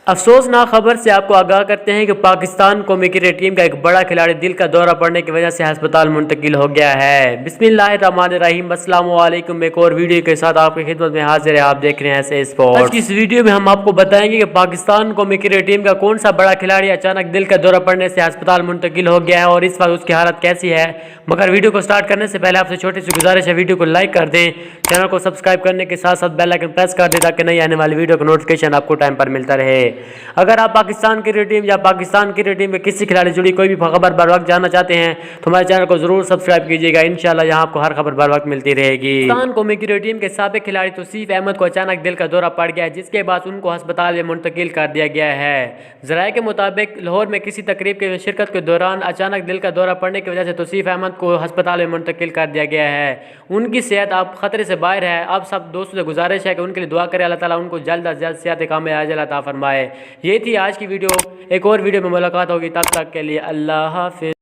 अफसोसनाक खबर से आपको आगाह करते हैं कि पाकिस्तान कौमी क्रिकेट टीम का एक बड़ा खिलाड़ी दिल का दौरा पड़ने की वजह से अस्पताल मुंतकिल हो गया है। बिस्मिल्लाहिर्रहमानिर्रहीम, अस्सलाम वालेकुम। एक और वीडियो के साथ आपकी खिदमत में हाजिर है। आप देख रहे हैं ऐसे स्पोर्ट्स। आज की इस वीडियो में हम आपको बताएंगे कि पाकिस्तान कौमी क्रिकेट टीम का कौन सा बड़ा खिलाड़ी अचानक दिल का दौरा पड़ने से अस्पताल मुंतकिल हो गया है और इस वक्त उसकी हालत कैसी है। मगर वीडियो को स्टार्ट करने से पहले आपसे छोटी सी गुजारिश है, वीडियो को लाइक कर दें, चैनल को सब्सक्राइब करने के साथ साथ बेल आइकन प्रेस कर दें ताकि नई आने वाली वीडियो का नोटिफिकेशन आपको टाइम पर मिलता रहे। अगर आप पाकिस्तान क्रिकेट टीम या पाकिस्तान क्रिकेट टीम में किसी खिलाड़ी जुड़ी कोई भी खबर बर वक्त जानना चाहते हैं तो हमारे चैनल को जरूर सब्सक्राइब कीजिएगा। इंशाल्लाह यहाँ आपको हर खबर बर वक्त मिलती रहेगी। पाकिस्तान कौमी क्रिकेट टीम के साबिक खिलाड़ी तौसीफ अहमद को अचानक दिल का दौरा पड़ गया है, जिसके बाद उनको अस्पताल में मुंतकिल कर दिया गया है। जराये के मुताबिक लाहौर में किसी तकरीब के शिरकत के दौरान अचानक दिल का दौरा पड़ने की वजह से तौसीफ अहमद को अस्पताल में मुंतकिल कर दिया गया है। उनकी सेहत अब खतरे से बाहर है। अब सब दोस्तों से गुजारिश है कि उनके लिए दुआ करें, अल्लाह ताला उनको जल्द अज जल्द सेहत कामयाब अता फरमाए। ये थी आज की वीडियो। एक और वीडियो में मुलाकात होगी, तब तक के लिए अल्लाह हाफिज़।